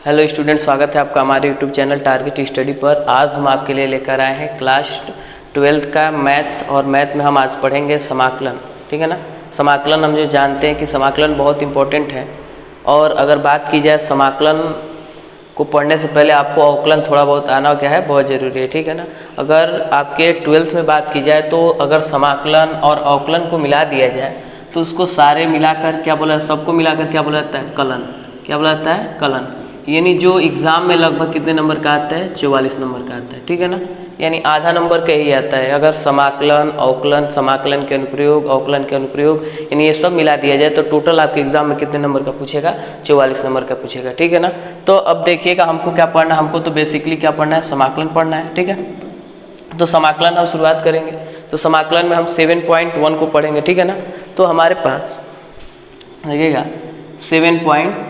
Hello student, स्वागत है आपका हमारे यूट्यूब चैनल टारगेट स्टडी पर। आज हम आपके लिए लेकर आए हैं क्लास 12 का मैथ, और मैथ में हम आज पढ़ेंगे समाकलन। ठीक है ना। समाकलन हम जो जानते हैं कि समाकलन बहुत इंपॉर्टेंट है, और अगर बात की जाए समाकलन को पढ़ने से पहले आपको अवकलन थोड़ा बहुत आना क्या है, बहुत ज़रूरी है। ठीक है ना। अगर आपके 12th में बात की जाए तो अगर समाकलन और अवकलन को मिला दिया जाए तो उसको सारे मिलाकर क्या बोला, सबको मिलाकर क्या बोला जाता है, कलन। क्या बोला जाता है, कलन। यानी जो एग्ज़ाम में लगभग कितने नंबर का आता है, 44 नंबर का आता है। ठीक है ना। यानी आधा नंबर का ही आता है अगर समाकलन, अवकलन, समाकलन के अनुप्रयोग, अवकलन के अनुप्रयोग, यानी ये सब मिला दिया जाए तो टोटल आपके एग्जाम में कितने नंबर का पूछेगा, 44 नंबर का पूछेगा। ठीक है ना। तो अब देखिएगा हमको क्या पढ़ना है, हमको तो बेसिकली क्या पढ़ना है, समाकलन पढ़ना है। ठीक है। तो समाकलन हम शुरुआत करेंगे। तो समाकलन में हम 7.1 को पढ़ेंगे। ठीक है ना। तो हमारे पास देखिएगा 7.1,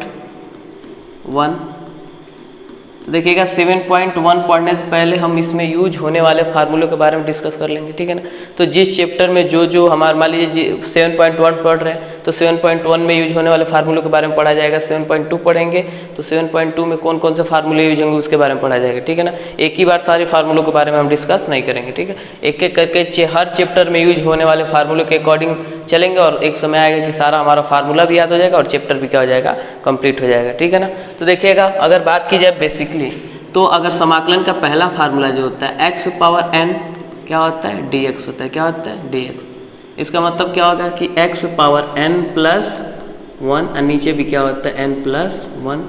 तो देखिएगा 7.1 पढ़ने से पहले हम इसमें यूज होने वाले फार्मूलों के बारे में डिस्कस कर लेंगे। ठीक है ना। तो जिस चैप्टर में जो हमारे मान लीजिए 7.1 पढ़ रहे हैं तो 7.1 में यूज होने वाले फार्मूलों के बारे में पढ़ा जाएगा। 7.2 पढ़ेंगे तो 7.2 में कौन कौन से फार्मूले यूज होंगे उसके बारे में पढ़ा जाएगा। ठीक है ना। एक ही बार सारे फार्मूलों के बारे में हम डिस्कस नहीं करेंगे। ठीक है। एक एक करके हर चैप्टर में यूज होने वाले फार्मूलों के अकॉर्डिंग चलेंगे, और एक समय आएगा कि सारा हमारा फार्मूला भी याद हो जाएगा और चैप्टर भी क्या हो जाएगा, कंप्लीट हो जाएगा। ठीक है ना। तो देखिएगा अगर बात की जाए बेसिकली, तो अगर समाकलन का पहला फार्मूला जो होता है x पावर n क्या होता है, dx होता है। क्या होता है, dx। इसका मतलब क्या होगा कि x पावर n प्लस 1, और नीचे भी क्या होता है n प्लस 1,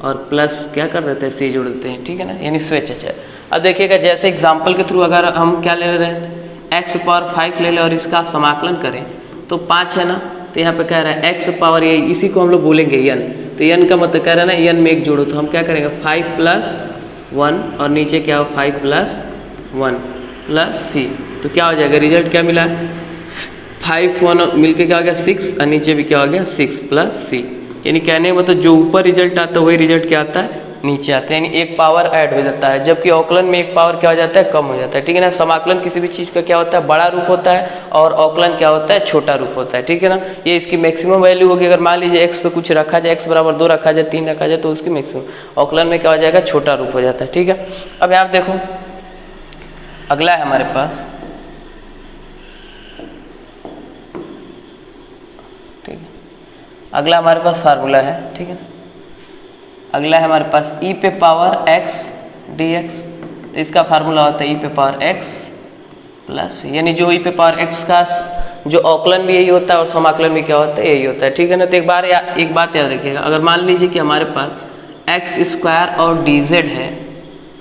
और प्लस क्या कर देते हैं, c जोड़ देते हैं। ठीक है ना। यानी स्वेच है। अब देखिएगा जैसे एग्जाम्पल के थ्रू अगर हम क्या ले रहे हैं, x पावर 5 ले लें और इसका समाकलन करें तो 5 है ना। तो यहाँ पे कह रहा है x पावर, ये इसी को हम लोग बोलेंगे n। तो n का मतलब कह रहा है ना n में एक जोड़ो, तो हम क्या करेंगे 5 प्लस 1 और नीचे क्या हो 5 प्लस 1 प्लस c। तो क्या हो जाएगा, रिजल्ट क्या मिला, 5 1 मिलके क्या हो गया 6, और नीचे भी क्या हो गया 6 प्लस c। यानी कहने मतलब जो ऊपर रिजल्ट आता है वही रिजल्ट क्या आता है, नीचे आता है। यानी एक पावर ऐड हो जाता है, जबकि अवकलन में एक पावर क्या हो जाता है, कम हो जाता है। ठीक है ना। समाकलन किसी भी चीज़ का क्या होता है, बड़ा रूप होता है, और अवकलन क्या होता है, छोटा रूप होता है। ठीक है ना। ये इसकी मैक्सिमम वैल्यू होगी। अगर मान लीजिए x पे कुछ रखा जाए, x बराबर 2 रखा जाए, 3 रखा जाए, तो उसकी मैक्सिमम। अवकलन में क्या हो जाएगा, छोटा रूप हो जाता है। ठीक है। अब यहाँ देखो अगला है हमारे पास, ठीक है, अगला हमारे पास फार्मूला है। ठीक है। अगला है हमारे पास e पे पावर x dx। तो इसका फार्मूला होता है e पे पावर x प्लस, यानी जो e पे पावर x का जो अवकलन भी यही होता है और समाकलन भी क्या होता है, यही होता है। ठीक है ना। तो एक बात याद रखिएगा, अगर मान लीजिए कि हमारे पास x स्क्वायर और dz है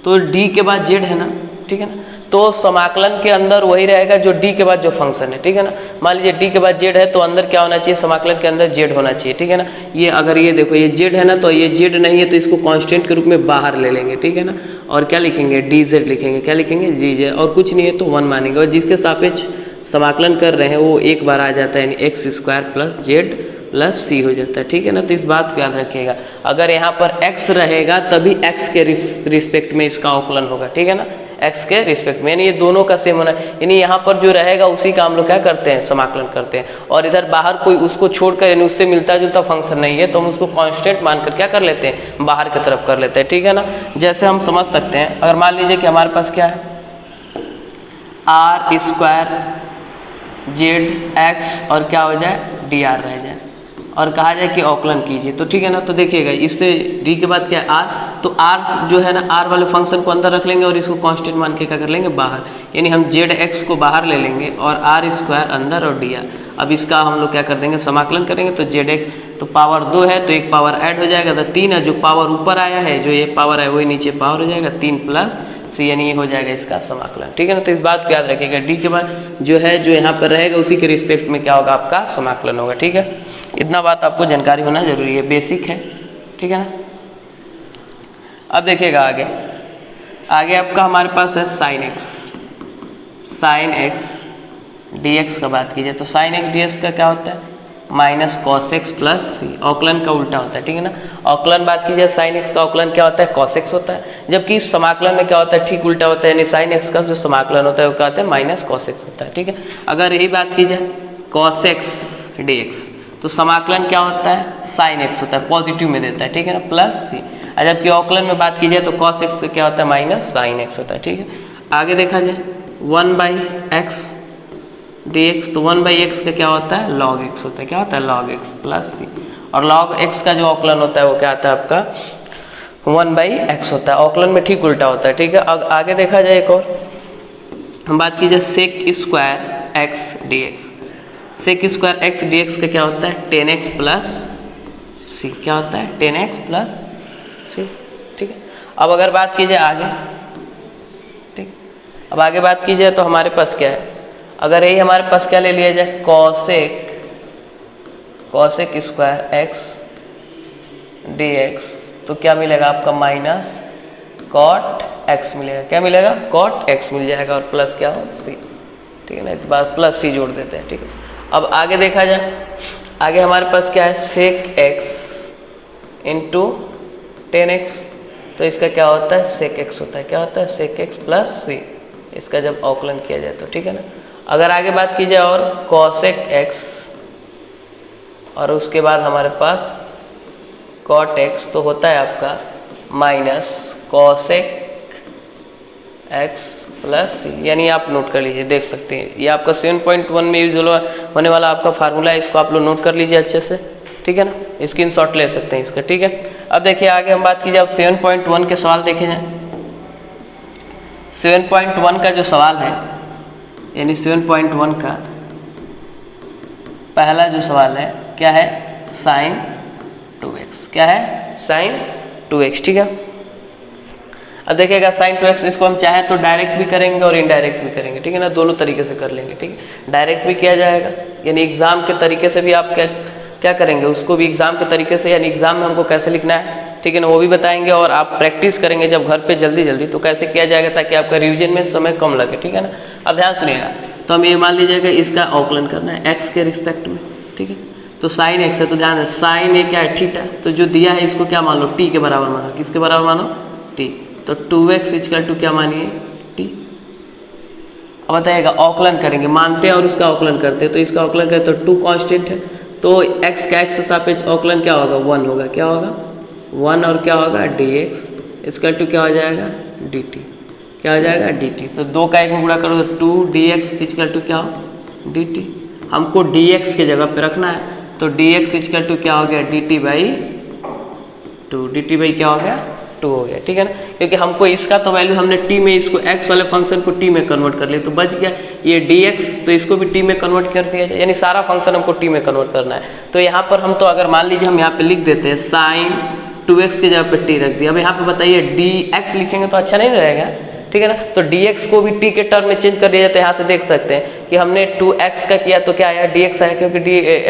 तो d के बाद z है ना। ठीक है ना। तो समाकलन के अंदर वही रहेगा जो d के बाद जो फंक्शन है। ठीक है ना। मान लीजिए d के बाद z है तो अंदर क्या होना चाहिए, समाकलन के अंदर z होना चाहिए। ठीक है ना। ये अगर ये देखो ये z है ना, तो ये z नहीं है तो इसको कांस्टेंट के रूप में बाहर ले लेंगे। ठीक है ना। और क्या लिखेंगे, dz लिखेंगे। क्या लिखेंगे, dz, और कुछ नहीं है तो 1 मानेंगे, और जिसके सापेक्ष समाकलन कर रहे हैं वो एक बार आ जाता है, यानी x square plus z plus c हो जाता है। ठीक है ना। तो इस बात को याद रखिएगा, अगर यहाँ पर x रहेगा तभी x के रिस्पेक्ट में इसका अवकलन होगा। ठीक है ना। x के रिस्पेक्ट में, यानी ये दोनों का सेम होना, यानी यहाँ पर जो रहेगा उसी का हम लोग क्या करते हैं, समाकलन करते हैं। और इधर बाहर कोई उसको छोड़कर, यानी उससे मिलता जुलता फंक्शन नहीं है तो हम उसको कांस्टेंट मानकर क्या कर लेते हैं, बाहर की तरफ कर लेते हैं। ठीक है ना। जैसे हम समझ सकते हैं, अगर मान लीजिए कि हमारे पास क्या है, आर स्क्वायर जेड एक्स और क्या हो जाए, डी आर रह जाए, और कहा जाए कि अवकलन कीजिए। तो ठीक है ना। तो देखिएगा इससे डी के बाद क्या है, आर, तो आर जो है ना, आर वाले फंक्शन को अंदर रख लेंगे और इसको कांस्टेंट मान के क्या कर लेंगे, बाहर। यानी हम जेड एक्स को बाहर ले लेंगे और आर स्क्वायर अंदर और डी आर। अब इसका हम लोग क्या कर देंगे, समाकलन करेंगे। तो जेड एक्स तो पावर 2 है तो एक पावर ऐड हो जाएगा, तो 3 है, जो पावर ऊपर आया है, जो ये पावर है वही नीचे पावर हो जाएगा, 3 प्लस सी, यानी ये हो जाएगा इसका समाकलन। ठीक है ना। तो इस बात को याद रखिएगा, डी के बाद जो है जो यहाँ पर रहेगा उसी के रिस्पेक्ट में क्या होगा, आपका समाकलन होगा। ठीक है। इतना बात आपको जानकारी होना जरूरी है, बेसिक है। ठीक है ना। अब देखिएगा आगे आपका हमारे पास है साइन एक्स dx का बात कीजिए तो साइन एक्स dx का क्या होता है, माइनस कॉस एक्स प्लस सी। अवकलन का उल्टा होता है। ठीक है ना। अवकलन बात की जाए, साइन एक्स का अवकलन क्या होता है, कॉस एक्स होता है, जबकि इस समाकलन में क्या होता है, ठीक उल्टा होता है, यानी साइन एक्स का जो समाकलन होता है वो क्या होता है, माइनस कॉस एक्स होता है। ठीक है। अगर यही बात की जाए कॉस एक्स dx, तो तो समाकलन क्या होता है, साइन एक्स होता है, पॉजिटिव में देता है, ठीक है ना, प्लस सी। और जबकि अवकलन में बात की जाए तो कॉस एक्स क्या होता है, माइनस साइन एक्स होता है, ठीक है। आगे देखा जाए 1/x dx, तो 1/x का क्या होता है, log x होता है, क्या होता है, log x प्लस सी। और log x का जो अवकलन होता है वो क्या आता है आपका 1/x होता है, अवकलन में ठीक उल्टा होता है, ठीक है। अब आगे देखा जाए एक और हम बात कीजिए sec square x dx, sec square x dx का क्या होता है 10x प्लस सी, क्या होता है 10x प्लस सी, ठीक है। अब अगर बात की जाए आगे, ठीक, अब आगे बात की जाए तो हमारे पास क्या है, अगर यही हमारे पास क्या ले लिया जाए कॉसेक स्क्वायर एक्स dx, तो क्या मिलेगा आपका माइनस कॉट एक्स मिलेगा, क्या मिलेगा कॉट एक्स मिल जाएगा, और प्लस क्या हो सी, ठीक है ना, इस बार प्लस सी जोड़ देते हैं, ठीक है। अब आगे देखा जाए, आगे हमारे पास क्या है सेक एक्स इंटू 10x, तो इसका क्या होता है सेक एक्स होता है, क्या होता है सेक एक्स प्लस सी, इसका जब अवकलन किया जाए तो, ठीक है ना। अगर आगे बात की जाए और कॉसेक एक्स और उसके बाद हमारे पास कॉट एक्स, तो होता है आपका माइनस कॉसेक एक्स प्लस सी, यानी आप नोट कर लीजिए, देख सकते हैं ये आपका 7.1 में यूज होने वाला आपका फार्मूला है, इसको आप लोग नोट कर लीजिए अच्छे से, ठीक है ना, स्क्रीनशॉट ले सकते हैं इसका, ठीक है। अब देखिए आगे हम बात कीजिए, अब 7.1 के सवाल देखे जाए। 7.1 का जो सवाल है, यानी 7.1 का पहला जो सवाल है क्या है साइन 2x, क्या है साइन 2x, ठीक है। अब देखिएगा साइन 2x, इसको हम चाहे तो डायरेक्ट भी करेंगे और इनडायरेक्ट भी करेंगे, ठीक है ना, दोनों तरीके से कर लेंगे, ठीक है। डायरेक्ट भी किया जाएगा, यानी एग्जाम के तरीके से भी आप क्या करेंगे, उसको भी एग्जाम के तरीके से, यानी एग्जाम में हमको कैसे लिखना है, ठीक है ना, वो भी बताएंगे, और आप प्रैक्टिस करेंगे जब घर पे जल्दी तो कैसे किया जाएगा ताकि आपका रिविजन में समय कम लगे, ठीक है ना। अब ध्यान सुनिएगा, तो हम ये मान लीजिएगा इसका अवकलन करना है एक्स के रिस्पेक्ट में, ठीक है। तो साइन एक्स है तो ध्यान है साइन ए क्या है थीटा, तो जो दिया है इसको क्या मान लो टी के बराबर मानो, किसके बराबर मानो टी, तो 2x इक्वल टू क्या मानिए टी। अब बताइएगा अवकलन करेंगे, मानते हैं और उसका अवकलन करते हैं, तो इसका अवकलन करें तो 2 कांस्टेंट है, तो x का x सापेक्ष अवकलन क्या होगा 1 होगा, क्या होगा 1, और क्या होगा dx इक्वल टू क्या हो जाएगा dt, क्या हो जाएगा dt। तो 2 का 1 में गुणा करो तो 2dx इक्वल टू क्या हो dt, हमको dx के जगह पे रखना है, तो dx इक्वल टू क्या हो गया dt/2, dt क्या हो गया 2 हो गया, ठीक है ना, क्योंकि हमको इसका तो वैल्यू हमने t में, इसको x वाले फंक्शन को t में कन्वर्ट कर लिया, तो बच गया ये dx, तो इसको भी t में कन्वर्ट कर दिया जाए, यानी सारा फंक्शन हमको t में कन्वर्ट करना है। तो यहाँ पर हम तो अगर मान लीजिए हम यहाँ पे लिख देते हैं साइन 2x की जगह पे t रख दिया, अब यहाँ पे बताइए dx लिखेंगे तो अच्छा नहीं रहेगा, ठीक है ना, तो dx को भी t के टर्म में चेंज कर दिया जाता है। यहाँ से देख सकते हैं कि हमने 2x का किया तो क्या आया dx आया, क्योंकि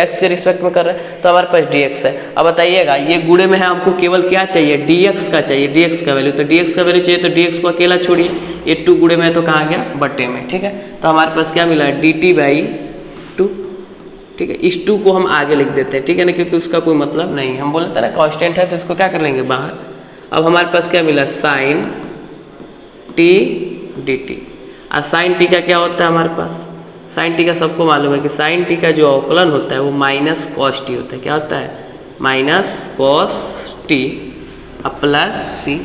x के रिस्पेक्ट में कर रहे हैं तो हमारे पास dx है। अब बताइएगा ये गुणे में है, हमको केवल क्या चाहिए dx का चाहिए, dx का वैल्यू, तो dx का वैल्यू चाहिए तो dx को अकेला छोड़िए, ये 2 गुणे में तो कहाँ आ गया बट्टे में, ठीक है। तो हमारे पास क्या मिला dt/2, ठीक है। इस 2 को हम आगे लिख देते हैं, ठीक है ना, क्योंकि उसका कोई मतलब नहीं है, हम बोलते हैं ना कॉन्स्टेंट है तो इसको क्या कर लेंगे बाहर। अब हमारे पास क्या मिला साइन t dt, और साइन टी का क्या होता है हमारे पास, साइन टी का सबको मालूम है कि साइन टी का जो अवकलन होता है वो माइनस कॉस टी होता है, क्या होता है माइनस कॉस टी प्लस सी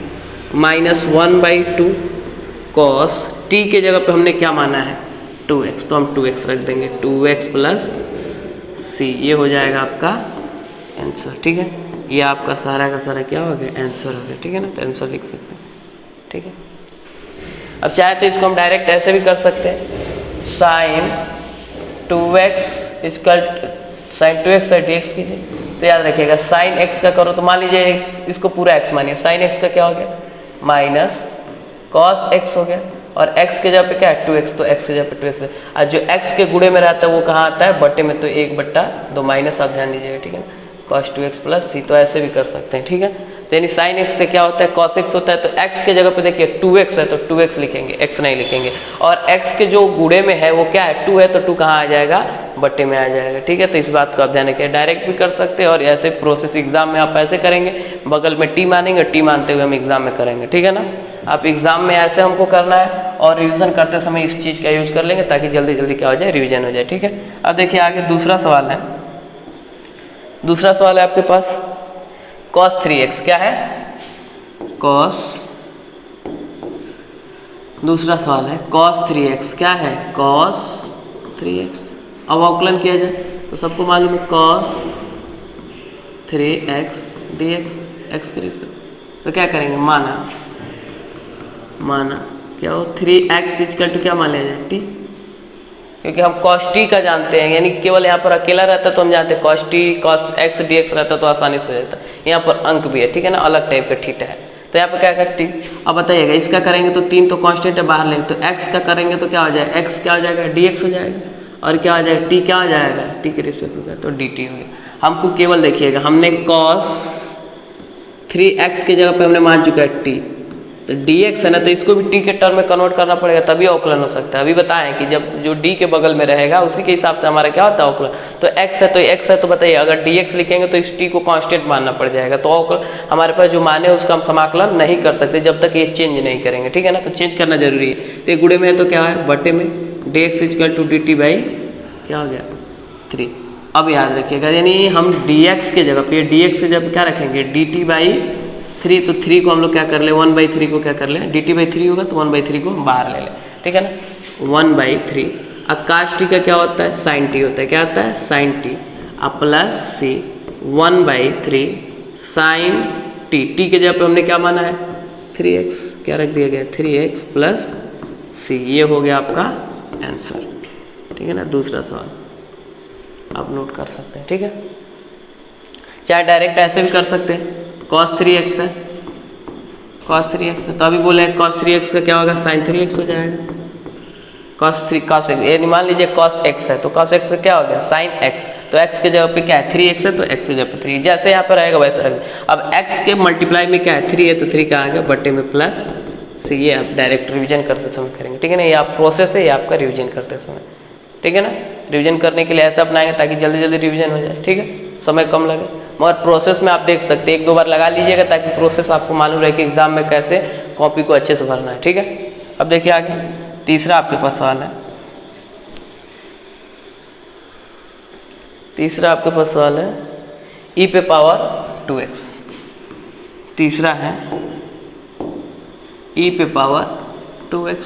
-1/2 कॉस टी के जगह पे हमने क्या माना है 2x, तो हम 2x रख देंगे, 2x प्लस सी, ये हो जाएगा आपका आंसर, ठीक है। ये आपका सारा का सारा क्या हो गया आंसर हो गया, ठीक है ना, तो आंसर लिख सकते हैं, ठीक है। अब चाहे तो इसको हम डायरेक्ट ऐसे भी कर सकते हैं, sign 2x equal sign 2x और dx कीजिए, तो याद रखिएगा साइन x का करो तो मान लीजिए इसको पूरा x मानिए, साइन x का क्या हो गया माइनस कॉस x हो गया, और x के जगह पे क्या है 2x, तो x के जगह पे 2x है, और जो x के गुणे में रहता है वो कहाँ आता है बट्टे में, तो 1/2 माइनस आप ध्यान दीजिएगा, ठीक है। cos 2x प्लस सी, तो ऐसे भी कर सकते हैं, ठीक है। तो यानी साइन x का क्या होता है cos x होता है, तो x के जगह पे देखिए 2x है तो 2x लिखेंगे, x नहीं लिखेंगे, और x के जो गुणे में है वो क्या है 2 है, तो 2 कहाँ आ जाएगा बट्टे में आ जाएगा, ठीक है। तो इस बात को आप ध्यान रखिए, डायरेक्ट भी कर सकते हैं और ऐसे प्रोसेस एग्जाम में आप ऐसे करेंगे, बगल में टी मानेंगे, टी मानते हुए हम एग्जाम में करेंगे, ठीक है ना। आप एग्जाम में ऐसे हमको करना है और रिविजन करते समय इस चीज़ का यूज कर लेंगे ताकि जल्दी जल्दी क्या हो जाए रिविजन हो जाए, ठीक है। अब देखिए आगे दूसरा सवाल है, दूसरा सवाल है आपके पास cos 3x, क्या है cos, दूसरा सवाल है cos 3x, क्या है cos 3x। अब अवकलन किया जाए तो सबको मालूम है cos 3x dx x के रिस्पेक्ट, तो क्या करेंगे माना क्या हो 3x इक्वल टू क्या मान लिया जाए t, क्योंकि हम cos t का जानते हैं, यानी केवल यहाँ पर अकेला रहता तो हम जानते हैं cos t cos x dx रहता तो आसानी से हो जाता। यहाँ पर अंक भी है, ठीक है ना, अलग टाइप का थीटा है, तो यहाँ पर क्या है t। अब बताइएगा इसका करेंगे तो 3 तो कांस्टेंट है बाहर लेंगे, तो x का करेंगे तो क्या हो जाएगा, x क्या हो जाएगा dx हो जाएगा, और क्या हो जाएगा t क्या हो जाएगा t के रिस्पेक्ट में तो dt हो गया। हमको केवल देखिएगा हमने cos 3x की जगह पे हमने मान चुका है t, तो dx है ना, तो इसको भी t के टर्म में कन्वर्ट करना पड़ेगा तभी अवकलन हो सकता है। अभी बताएं कि जब जो d के बगल में रहेगा उसी के हिसाब से हमारा क्या होता है अवकलन। तो x है तो बताइए अगर dx लिखेंगे तो इस t को कांस्टेंट मानना पड़ जाएगा, तो अवकलन हमारे पास जो मान है उसका हम समाकलन नहीं कर सकते जब तक ये चेंज नहीं करेंगे, ठीक है ना, तो चेंज करना जरूरी है। तो ये गुणे में है तो क्या है बटे में dx equal to dt by क्या हो गया 3। अब याद रखिएगा यानी हम dx के जगह पे dx से जब क्या रखेंगे dt बाई 3, तो 3 को हम लोग क्या कर ले 1/3 को क्या कर ले dt बाई 3 होगा तो 1/3 को हम बाहर ले लें, ठीक है ना 1/3। अब cos t का क्या होता है sin t होता है, क्या होता है sin t, अब plus c 1/3 sin t, t के जगह पे हमने क्या माना है 3x, क्या रख दिया गया 3x प्लस c, ये हो गया आपका आंसर, ठीक है ना। दूसरा सवाल आप नोट कर सकते हैं, ठीक है, चाहे डायरेक्ट ऐसे भी कर सकते हैं, cos 3x है तो अभी बोले cos 3x का क्या होगा sin 3x हो जाएगा, cos x, ये मान लीजिए cos x है तो cos x का क्या हो गया sin x, तो x के जगह पे क्या है 3x है तो x के जगह पे 3, जैसे यहाँ पर रहेगा वैसे रहेगा। अब x के मल्टीप्लाई में क्या है 3 है तो 3 का आ गया बटे में प्लस से, ये आप डायरेक्ट रिवीजन करते समय करेंगे, ठीक है ना, ये आप प्रोसेस है ये आपका रिवीजन करते समय, ठीक है ना। रिवीजन करने के लिए ऐसा अपनाएंगे ताकि जल्दी जल्दी रिवीजन हो जाए, ठीक है, समय कम लगे, मगर प्रोसेस में आप देख सकते हैं 1-2 बार लगा लीजिएगा ताकि प्रोसेस आपको मालूम रहे कि एग्जाम में कैसे कॉपी को अच्छे से भरना है, ठीक है। अब देखिए आगे तीसरा आपके पास सवाल है, तीसरा आपके पास सवाल है e पे पावर 2x, तीसरा है e पे पावर 2x,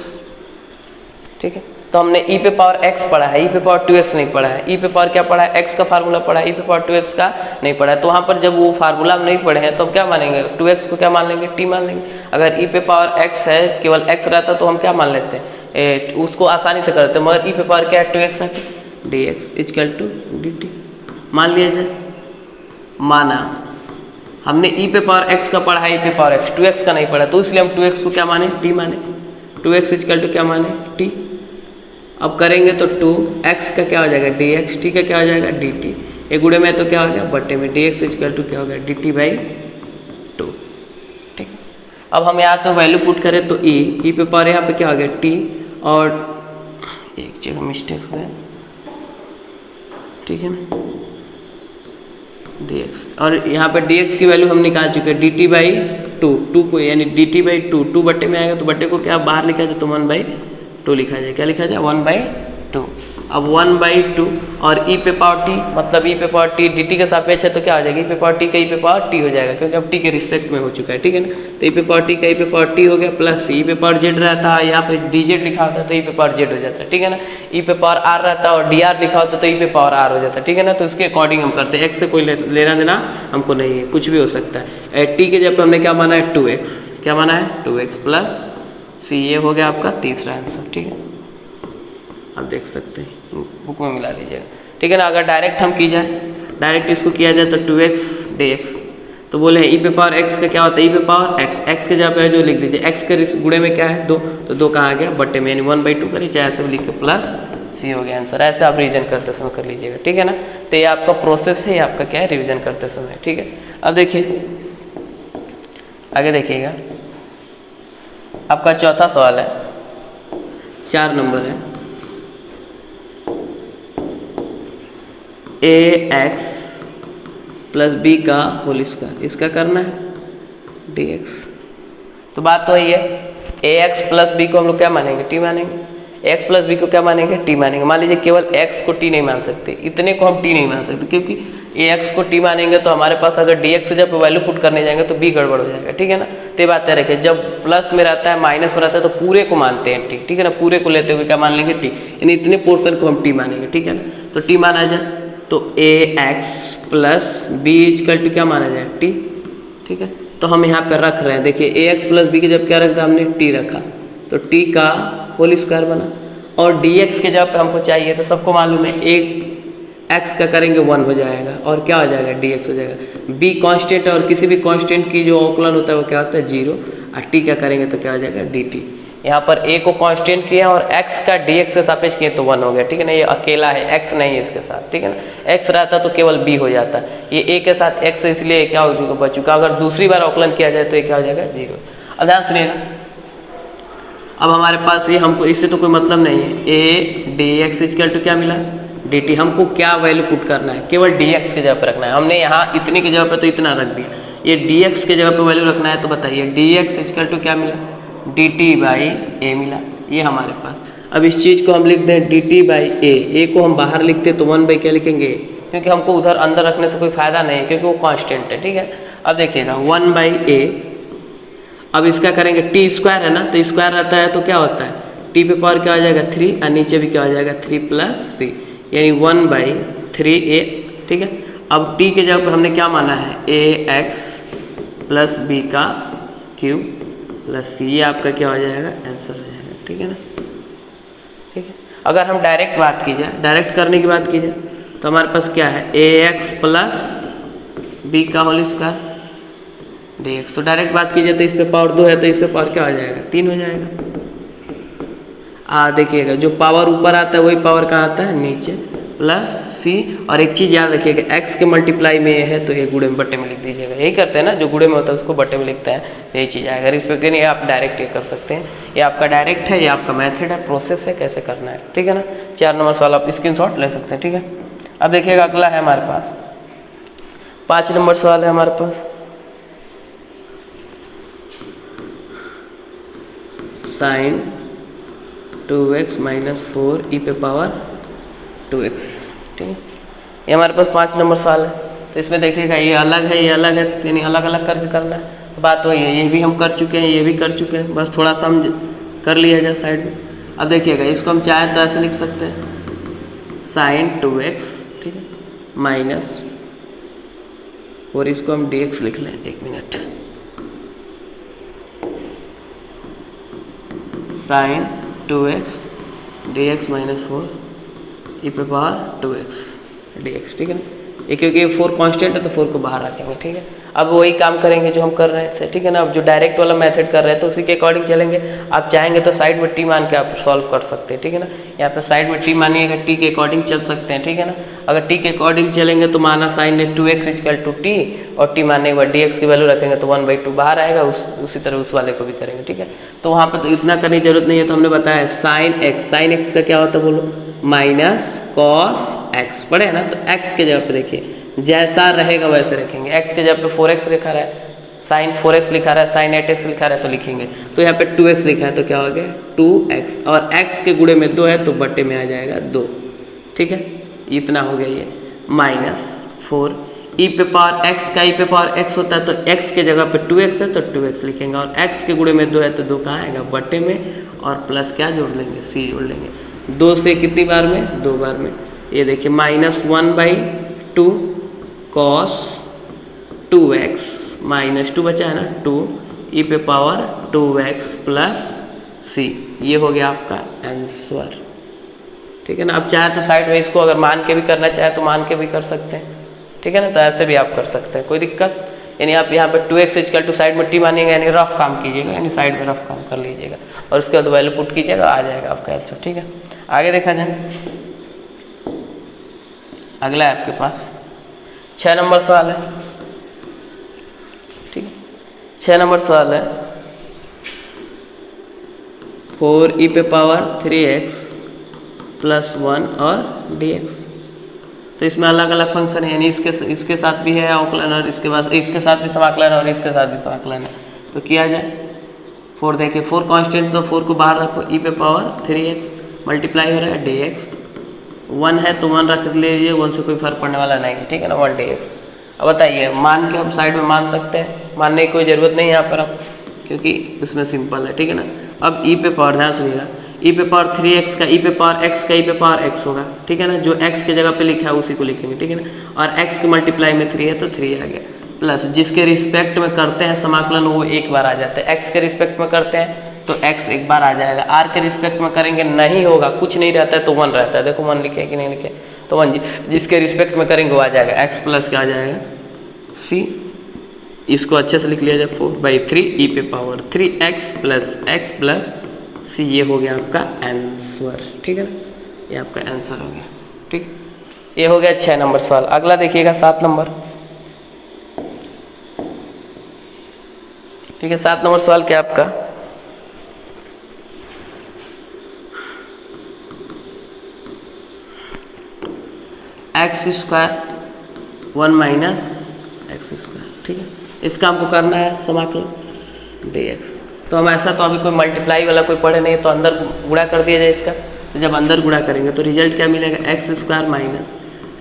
ठीक है। तो हमने e पे पावर x पढ़ा है, e पे पावर 2x नहीं पढ़ा है, e पे पावर क्या पढ़ा है x का फार्मूला पढ़ा है, e पे पावर 2x का नहीं पढ़ा है। तो वहाँ पर जब वो फार्मूला हम नहीं पढ़े हैं तो हम क्या मानेंगे 2x को क्या मान लेंगे t मान लेंगे। अगर e पे पावर x है केवल x रहता तो हम क्या मान लेते हैं उसको आसानी से करते, मगर e पे पावर क्या है 2x है dx इक्वल टू dt मान लिया जाए। माना हमने e पे पावर x का पढ़ा है, e पे पावर x 2x का नहीं पढ़ा, तो इसलिए हम 2x को क्या माने t माने, 2x इक्वल टू क्या माने t। अब करेंगे तो 2x का क्या हो जाएगा dx, t का क्या हो जाएगा dt, एक गुणे में तो क्या हो गया बटे में dx इक्वल टू क्या हो गया dt बाई 2, ठीक है। अब हम यहाँ तो वैल्यू पुट करें तो e पे पावर यहाँ पे क्या हो गया t, और एक जगह मिस्टेक हो गया, ठीक है ना dx, और यहाँ पे dx की वैल्यू हम निकाल चुके हैं dt बाई 2 को, यानी dt बाई 2 बटे में आएगा तो बटे को क्या बाहर लिखा जाए तो 1/2 लिखा जाए, क्या लिखा जाए 1/2। अब 1/2 और e पे पावर t, मतलब e पे पावर t dt के सापेक्ष है तो क्या हो जाएगा e पे पावर t का e पे पावर t हो जाएगा, क्योंकि अब t के रिस्पेक्ट में हो चुका है, ठीक है ना। तो e पे पावर t का e पे पावर t हो गया प्लस e पे पावर z रहता है, यहाँ पे dz लिखा होता है तो e पे पावर z हो जाता है, ठीक है ना। e पे पावर r रहता है और dr लिखा होता है तो e पे पावर r हो जाता है, ठीक है ना। तो इसके अकॉर्डिंग हम करते हैं, x से कोई लेना देना हमको नहीं है, कुछ भी हो सकता है। t के जब हमने क्या माना है 2x, क्या माना है 2x प्लस c, ये हो गया आपका तीसरा आंसर, ठीक है। आप देख सकते हैं बुक में मिला लीजिएगा, ठीक है ना। अगर डायरेक्ट हम की जाए, डायरेक्ट इसको किया जाए तो 2x dx, तो बोले हैं e पे पावर x का क्या होता है e पे पावर x के जगह पे जो लिख दीजिए, x के गुणे में क्या है 2, तो 2 कहाँ आ गया बटे में, यानी 1/2 करिए, चाहे ऐसे भी लिख के प्लस c हो गया आंसर। ऐसे आप रिवीजन करते समय कर लीजिएगा, ठीक है ना। तो ये आपका प्रोसेस है, ये आपका क्या है रिविजन करते समय, ठीक है। अब देखिए आगे देखिएगा, आपका चौथा सवाल है, 4 नंबर है, ax प्लस b का होल स्क्वायर, इसका करना है dx। तो बात तो वही है, ax प्लस b को हम लोग क्या मानेंगे t मानेंगे, एक्स प्लस बी को क्या मानेंगे, टी मानेंगे। मान लीजिए केवल एक्स को टी नहीं मान सकते, इतने को हम टी नहीं मान सकते, क्योंकि ए एक्स को टी मानेंगे तो हमारे पास अगर डी एक्स से जब वैल्यू पुट करने जाएंगे तो बी गड़बड़ हो जाएगा, ठीक है ना। तो ये बात रखिए, जब प्लस में रहता है माइनस में रहता है तो पूरे को मानते हैं टी, ठीक है ना, पूरे को लेते हुए क्या मान लेंगे, टी, यानी इतने पोर्शन को हम टी मानेंगे, ठीक है ना। तो टी माना जाए तो a x plus b equal to क्या माना जाए, टी, ठीक है। तो हम यहाँ पे रख रहे हैं, देखिए ए एक्स प्लस बी की जब क्या रखा हमने, टी रखा, तो टी का होल स्क्वायर बना, और डी एक्स के जगह पे हमको चाहिए तो सबको मालूम है एक एक्स का करेंगे 1 हो जाएगा और क्या हो जाएगा, डी एक्स हो जाएगा। बी कांस्टेंट है और किसी भी कांस्टेंट की जो अवकलन होता है वो क्या होता है, 0, और टी क्या करेंगे तो क्या हो जाएगा, डी टी। यहाँ पर ए को कांस्टेंट किया और एक्स का डी एक्स के सापेक्ष किए तो 1 हो गया, ठीक है ना। ये अकेला है, एक्स नहीं है इसके साथ, ठीक है ना। एक्स रहता तो केवल बी हो जाता, ये ए के साथ एक्स, इसलिए क्या हो चुका, बच चुका। अगर दूसरी बार अवकलन किया जाए तो ये क्या हो जाएगा, 0। अब ध्यान सुनिएगा, अब हमारे पास ये, हमको इससे तो कोई मतलब नहीं है, a d x equal to क्या मिला, डी टी। हमको क्या वैल्यू पुट करना है, केवल डी एक्स की जगह पर रखना है। हमने यहाँ इतने की जगह पर तो इतना रख दिया, ये डी एक्स की जगह पर वैल्यू रखना है, तो बताइए डी एक्स इक्वल टू क्या मिला, डी टी बाई ए मिला, ये हमारे पास। अब इस चीज़ को हम लिख दें डी टी बाई ए को हम बाहर लिखते तो 1 बाई क्या लिखेंगे, क्योंकि हमको उधर अंदर रखने से कोई फायदा नहीं है, क्योंकि वो कांस्टेंट है, ठीक है। अब देखिएगा 1 बाई ए, अब इसका करेंगे टी स्क्वायर है ना, तो स्क्वायर रहता है तो क्या होता है, टी पे पावर क्या हो जाएगा 3, और नीचे भी क्या हो जाएगा 3 प्लस सी, यानी 1 बाई 3a, ठीक है। अब टी के जगह पे हमने क्या माना है, ए एक्स प्लस बी का क्यूब प्लस सी, ये आपका क्या हो जाएगा, आंसर हो जाएगा, ठीक है ना, ठीक है। अगर हम डायरेक्ट बात की जाए, डायरेक्ट करने की बात की जाए तो हमारे पास क्या है, ए एक्स प्लस बी का होल स्क्वायर डी एक्स। तो डायरेक्ट बात की जाए तो इस पे पावर 2 है तो इस पे पावर क्या हो जाएगा, 3 हो जाएगा। देखिएगा जो पावर ऊपर आता है वही पावर कहाँ आता है, नीचे, प्लस सी। और एक चीज़ याद रखिएगा, एक्स के मल्टीप्लाई में ये है तो ये गुणे में बट्टे में लिख दीजिएगा, यही करते हैं ना, जो गुणे में होता है उसको बट्टे में लिखता है, यही चीज़ आएगा। रिस्पेक्ट नहीं, आप डायरेक्ट ये कर सकते हैं, ये आपका डायरेक्ट है, ये आपका मेथड है, प्रोसेस है, कैसे करना है, ठीक है ना। 4 नंबर सवाल आप स्क्रीनशॉट ले सकते हैं, ठीक है। अब देखिएगा अगला है हमारे पास 5 नंबर सवाल है हमारे पास, साइन 2x माइनस 4 ई पे पावर 2x, ठीक है। ये हमारे पास 5 नंबर सवाल है। तो इसमें देखिएगा ये अलग है, ये अलग है, यानी अलग अलग करके करना है। तो बात वही है, ये भी हम कर चुके हैं, ये भी कर चुके हैं, बस थोड़ा सा हम कर लिया जाए साइड में। अब देखिएगा इसको हम चाहें तो ऐसे लिख सकते हैं, साइन 2x, ठीक है, माइनस, और इसको हम dx लिख लें, 1 minute, sine 2x dx minus 4 e पे पावर 2x dx, ठीक है ना। ये क्योंकि 4 कांस्टेंट है तो 4 को बाहर रखेंगे, ठीक है। अब वही काम करेंगे जो हम कर रहे थे, ठीक है ना। अब जो डायरेक्ट वाला मेथड कर रहे हैं तो उसी के अकॉर्डिंग चलेंगे। आप चाहेंगे तो साइड में टी मान के आप सॉल्व कर सकते हैं, ठीक है ना। यहाँ पे साइड में टी मानिएगा, टी के अकॉर्डिंग चल सकते हैं, ठीक है ना। अगर टी के अकॉर्डिंग चलेंगे तो माना sine 2x equal to t, और टी मानने के बाद dx की वैल्यू रखेंगे तो 1/2 बाहर आएगा, उसी तरह उस वाले को भी करेंगे, ठीक है। तो वहाँ पर तो इतना करने की जरूरत नहीं है। तो हमने बताया साइन x का क्या होता है बोलो, माइनस कॉस x, पढ़े है ना। तो x के जगह पे देखिए जैसा रहेगा वैसे रखेंगे। x के जगह पे 4x लिखा रहा है, साइन 4x लिखा रहा है, साइन 8x लिखा रहा है तो लिखेंगे। तो यहाँ पे 2x लिखा है तो क्या हो गया 2x, और x के गुणे में 2 है तो बटे में आ जाएगा 2, ठीक है। इतना हो गया ये, माइनस 4 ई पे पावर x का ई पे पावर x होता है तो x के जगह पे 2x है तो 2x लिखेंगे, और x के गुणे में 2 है तो 2 कहाँ आएगा बटे में, और प्लस क्या जोड़ लेंगे, c जोड़ लेंगे। 2 से कितनी बार में, 2 बार में। ये देखिए माइनस 1/2 कॉस 2x माइनस 2 बचा है ना, 2 ई पे पावर 2x प्लस c, ये हो गया आपका आंसर, ठीक है ना। अब चाहे तो साइड में इसको अगर मान के भी करना चाहे तो मान के भी कर सकते हैं, ठीक है ना। तो ऐसे भी आप कर सकते हैं, कोई दिक्कत। यानी आप यहाँ पे 2x इक्वल टू साइड में टी मानिएगा, यानी रफ काम कीजिएगा, यानी साइड में रफ काम कर लीजिएगा, और उसके बाद वैल्यू पुट कीजिएगा, आ जाएगा आपका आंसर, ठीक है। आगे देखा जाए, अगला है आपके पास 6 नंबर सवाल है, ठीक है। 6 नंबर सवाल है 4 ई पे पावर 3x प्लस 1 और dx। तो इसमें अलग अलग फंक्शन है, यानी इसके साथ भी है अवकलन, और इसके बाद इसके साथ भी समाकलन है, और इसके साथ भी समाकलन है। तो किया जाए 4, देखिए 4 कांस्टेंट तो 4 को बाहर रखो, ई पे पावर 3x, मल्टीप्लाई हो रहा है dx, 1 है तो 1 रख लीजिए, 1 से कोई फर्क पड़ने वाला नहीं है, ठीक है ना, 1 dx। अब बताइए, मान के हम साइड में मान सकते हैं, मानने की कोई ज़रूरत नहीं है यहाँ पर अब, क्योंकि उसमें सिंपल है, ठीक है ना। अब e पे पावर, ध्यान सुनिएगा, e पे पावर 3x का e पे पावर x का e पे पावर x होगा, ठीक है ना, जो x के जगह पे लिखा है उसी को लिखेंगे, ठीक है ना। और x के मल्टीप्लाई में 3 है तो 3 आ गया, प्लस जिसके रिस्पेक्ट में करते हैं समाकलन वो एक बार आ जाता है, x के रिस्पेक्ट में करते हैं तो x एक बार आ जाएगा, r के रिस्पेक्ट में करेंगे नहीं होगा, कुछ नहीं रहता है तो 1 रहता है, देखो 1 लिखे है कि नहीं लिखे, तो 1 जिसके रिस्पेक्ट में करेंगे वो आ जाएगा, x प्लस क्या आ जाएगा c, इसको अच्छे से लिख लिया जाए 4/3 e पे पावर 3x प्लस c, ये हो गया आपका आंसर, ठीक है ना, ये आपका आंसर हो गया, ठीक। ये हो गया 6 नंबर सवाल। अगला देखिएगा 7 नंबर, ठीक है। 7 नंबर सवाल क्या आपका, x² 1 - x², ठीक है, इसका हमको करना है समाकलन dx। तो हम ऐसा तो अभी कोई मल्टीप्लाई वाला कोई पढ़े नहीं, तो अंदर गुणा कर दिया जाए इसका, तो जब अंदर गुणा करेंगे तो रिजल्ट क्या मिलेगा, x² -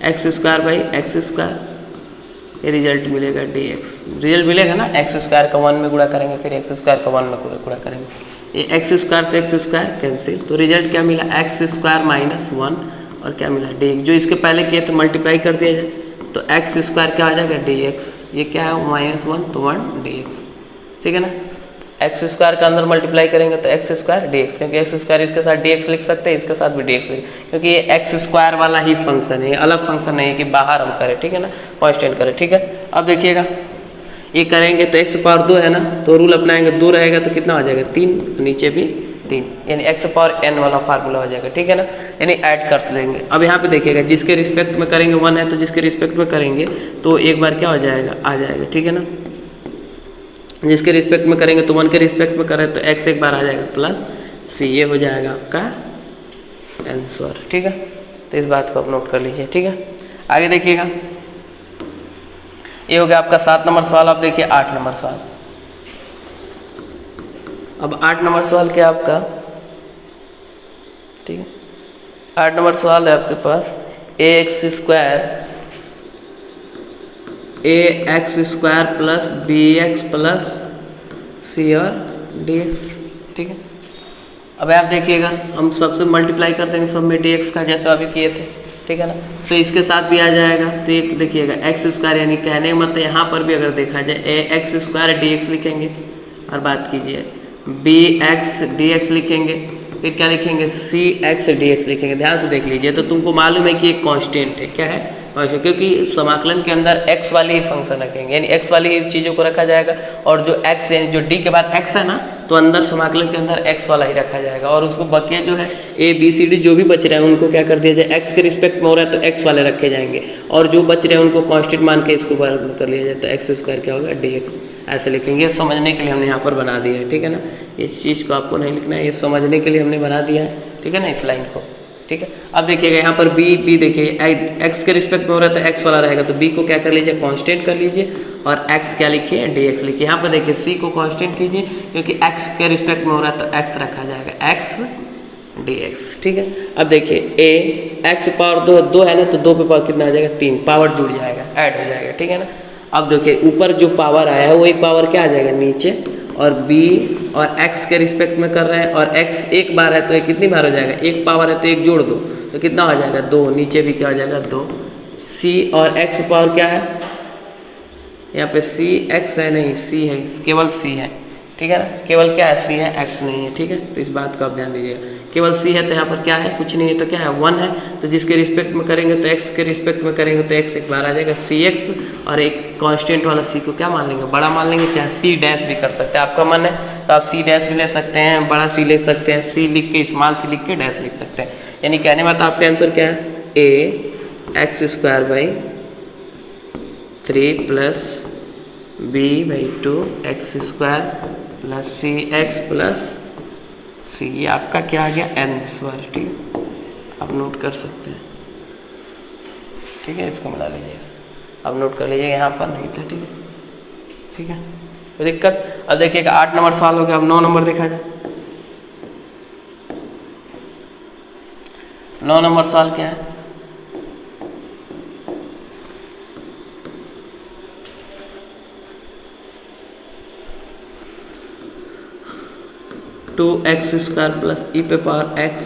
x²/x², ये रिजल्ट मिलेगा dx, रिजल्ट मिलेगा ना, x² का 1 में गुणा करेंगे, फिर x² का 1 में गुणा करेंगे, ये x² से x² कैंसिल, तो रिजल्ट क्या मिला, x² - 1 और क्या मिला dx, जो इसके पहले किए तो मल्टीप्लाई कर दिया जाए तो x² क्या आ जाएगा dx, ये क्या है -1 तो 1 dx, ठीक है ना। x² का अंदर मल्टीप्लाई करेंगे तो x² dx, क्योंकि x² इसके साथ dx लिख सकते हैं, इसके साथ भी dx लिख, क्योंकि ये x² वाला ही फंक्शन है, अलग फंक्शन नहीं है कि बाहर हम करें, ठीक है ना, कांस्टेंट करें, ठीक है। अब देखिएगा ये करेंगे तो x पावर 2 है ना, तो रूल अपनाएंगे, 2 रहेगा तो कितना हो जाएगा 3, नीचे भी 3, यानी x पावर n वाला फार्मूला हो जाएगा, ठीक है ना, यानी ऐड कर देंगे। अब यहाँ पे देखिएगा जिसके रिस्पेक्ट में करेंगे 1 है तो जिसके रिस्पेक्ट में करेंगे तो एक बार क्या हो जाएगा, आ जाएगा, ठीक है ना, जिसके रिस्पेक्ट में करेंगे तो 1 के रिस्पेक्ट में करें तो x एक बार आ जाएगा प्लस c, ये हो जाएगा आपका आंसर, ठीक है। तो इस बात को आप नोट कर लीजिए, ठीक है। आगे देखिएगा, ये हो गया आपका 7 नंबर सवाल। आप देखिए 8 नंबर सवाल। अब 8 नंबर सवाल क्या आपका, ठीक है, 8 नंबर सवाल है आपके पास ax² plus bx plus c और dx, ठीक है। अब आप देखिएगा हम सबसे मल्टीप्लाई कर देंगे सब में dx का, जैसे अभी किए थे, ठीक है ना, तो इसके साथ भी आ जाएगा, तो एक देखिएगा x², यानी कहने का मतलब यहाँ पर भी अगर देखा जाए ax² dx लिखेंगे और बात कीजिए bx dx लिखेंगे, फिर क्या लिखेंगे cx dx लिखेंगे। ध्यान से देख लीजिए, तो तुमको मालूम है कि एक कांस्टेंट है, क्या है कांस्टेंट, क्योंकि समाकलन के अंदर x वाले ही फंक्शन रखेंगे, यानी x वाली ही चीज़ों को रखा जाएगा, और जो x यानी जो d के बाद x है ना, तो अंदर समाकलन के अंदर x वाला ही रखा जाएगा, और उसको बकिया जो है a b c d जो भी बच रहे हैं उनको क्या कर दिया जाए, x के रिस्पेक्ट में हो रहा है तो x वाले रखे जाएंगे, और जो बच रहे हैं उनको कांस्टेंट मान के इसको बार में कर लिया जाए, तो x² क्या होगा dx, ऐसे लिखेंगे। समझने के लिए हमने यहाँ पर बना दिया है, ठीक है ना, इस चीज़ को आपको नहीं लिखना है, ये समझने के लिए हमने बना दिया है, ठीक है ना, इस लाइन को, ठीक है। अब देखिएगा यहाँ पर b देखिए x के रिस्पेक्ट में हो रहा है तो x वाला रहेगा, तो b को क्या कर लीजिए, कांस्टेंट कर लीजिए, और x क्या लिखिए dx लिखिए। यहाँ पर देखिए c को कांस्टेंट कीजिए, क्योंकि x के रिस्पेक्ट में हो रहा है तो x रखा जाएगा, x dx, ठीक है। अब देखिए a x पावर 2 है ना, तो 2 पे पावर कितना आ जाएगा 3, पावर जुड़ जाएगा, ऐड हो जाएगा, ठीक है ना। अब देखिए ऊपर जो पावर आया है वही पावर क्या आ जाएगा नीचे, और b और x के रिस्पेक्ट में कर रहे हैं, और x एक बार है तो ये कितनी बार हो जाएगा, एक पावर है तो एक जोड़ दो तो कितना हो जाएगा 2, नीचे भी क्या हो जाएगा 2, c और x पावर क्या है, यहाँ पे c x है नहीं c है, केवल c है, ठीक है ना, केवल क्या है c है, x नहीं है, ठीक है। तो इस बात का आप ध्यान दीजिएगा, केवल c है तो यहाँ पर क्या है, कुछ नहीं है, तो क्या है 1 है, तो जिसके रिस्पेक्ट में करेंगे तो x के रिस्पेक्ट में करेंगे तो x एक बार आ जाएगा cx, और एक कांस्टेंट वाला c को क्या मान लेंगे, बड़ा मान लेंगे, चाहे c डैश भी कर सकते हैं, आपका मन है तो आप c डैश भी ले सकते हैं, बड़ा c ले सकते हैं, c लिख के स्मॉल c लिख के डैश लिख सकते हैं, यानी कहने में तो आपका आंसर क्या है ax² 3 plus b/2 x² plus cx plus c, ये आपका क्या आ गया आंसर, ठीक है, आप नोट कर सकते हैं, ठीक है, इसको मिला लीजिएगा, अब नोट कर लीजिएगा, यहाँ पर नहीं था, ठीक है, ठीक है, कोई दिक्कत। अब देखिएगा 8 नंबर सवाल हो गया। अब 9 नंबर देखा जाए, 9 नंबर सवाल क्या है? 2x² प्लस ई पे पावर x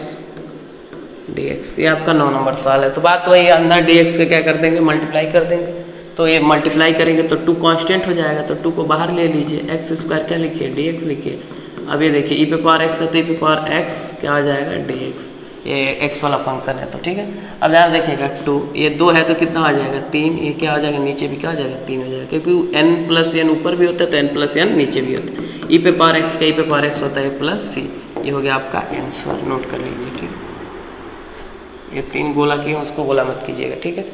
dx, ये आपका 9 नंबर सवाल है। तो बात वही अंदर dx के क्या कर देंगे, मल्टीप्लाई कर देंगे। तो ये मल्टीप्लाई करेंगे तो 2 कांस्टेंट हो जाएगा, तो 2 को बाहर ले लीजिए, x² क्या लिखिए, dx लिखिए। अब ये देखिए ई पे पावर x है तो ई पे पावर x क्या हो जाएगा, dx, ये x वाला फंक्शन है। तो ठीक है, अब यहाँ देखिएगा 2, ये 2 है तो कितना हो जाएगा 3, ये क्या हो जाएगा नीचे भी क्या हो जाएगा 3 हो जाएगा, क्योंकि n प्लस n ऊपर भी होता है तो n प्लस n नीचे भी होता है। ई पे पावर x का ई पे पावर x होता है प्लस c, ये हो गया आपका आंसर, नोट कर लीजिए। ठीक है, ये 3 गोला किए उसको गोला मत कीजिएगा। ठीक है,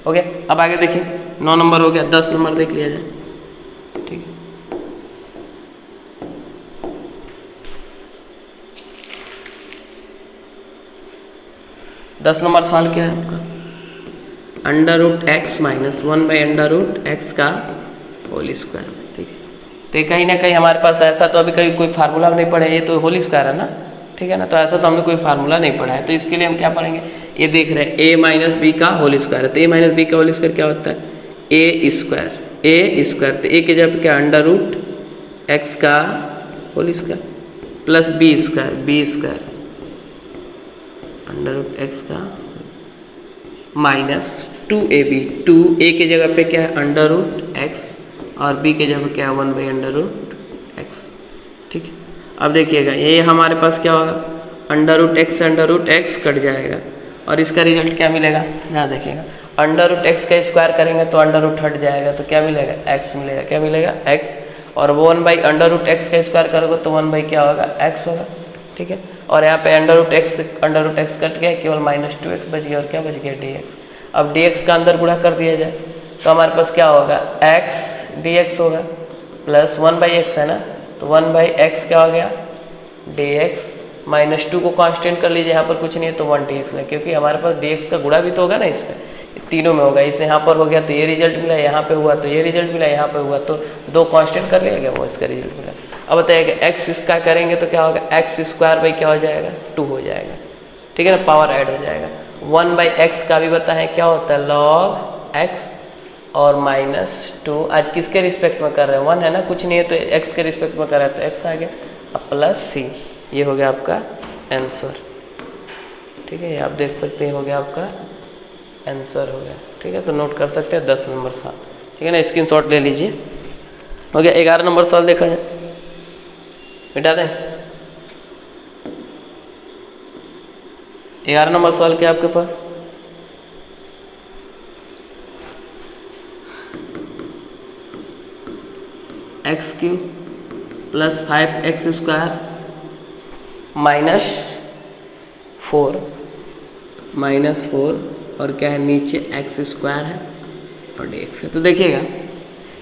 हो गया। अब आगे देखिए 9 नंबर हो गया, 10 नंबर देख लिया जाए। ठीक है, दस नंबर सवाल क्या है आपका, √x माइनस 1/√x का होल स्क्वायर। ठीक है, तो कहीं ना कहीं हमारे पास ऐसा तो अभी कहीं कोई फार्मूला नहीं पढ़े, ये तो होल स्क्वायर है ना। ठीक है ना, तो ऐसा तो हमने कोई फार्मूला नहीं पढ़ा है, तो इसके लिए हम क्या पढ़ेंगे, ये देख रहे हैं a माइनस बी का होल स्क्वायर है, तो a माइनस बी का होल स्क्वायर क्या होता है, a स्क्वायर, तो a की जगह पे क्या √x का whole square plus b square √x का माइनस 2ab, 2a की जगह पे क्या है √x और b की जगह पे क्या है 1/√x। ठीक है, अब देखिएगा ये हमारे पास क्या होगा, √x से √x कट जाएगा और इसका रिजल्ट क्या मिलेगा, यहाँ देखिएगा √x का स्क्वायर करेंगे तो √, हट जाएगा तो क्या मिलेगा x मिलेगा, क्या मिलेगा x, और 1/√x का स्क्वायर करोगे तो 1/ क्या होगा x होगा। ठीक है, और यहाँ पे √x कट गया, केवल -2x बच गया और क्या बच गया dx। अब dx का अंदर गुणा कर दिया जाए तो हमारे पास क्या होगा x dx होगा प्लस 1/x है ना, तो 1/x क्या हो गया dx, -2 को कांस्टेंट कर लीजिए, यहाँ पर कुछ नहीं है तो 1 dx है, क्योंकि हमारे पास dx का गुणा भी तो होगा ना, इसमें तीनों में होगा। इसे यहाँ पर हो गया तो ये रिजल्ट मिला, यहाँ पे हुआ तो ये रिजल्ट मिला, यहाँ पे हुआ तो 2 कांस्टेंट कर लिया, वो इसका रिजल्ट मिला। अब बताइएगा x इसका करेंगे तो क्या होगा, x² क्या हो जाएगा 2 हो जाएगा। ठीक है ना, पावर ऐड हो जाएगा। 1/x का भी बताएं क्या होता है log x और -2, आज किसके रिस्पेक्ट में कर रहे हैं 1 है ना, कुछ नहीं है तो x के रिस्पेक्ट में कर रहे हैं तो x आ गया, अब प्लस c, ये हो गया आपका आंसर। ठीक है, ये आप देख सकते हैं हो गया आपका आंसर हो गया। ठीक है, तो नोट कर सकते हैं 10 नंबर सवाल। ठीक है ना, स्क्रीनशॉट ले लीजिए। हो गया, 11 नंबर सवाल देखा जाए, मिटा दें। 11 नंबर सवाल क्या आपके पास, x³ प्लस 5x² -4 और क्या है नीचे x² है और dx है। तो देखिएगा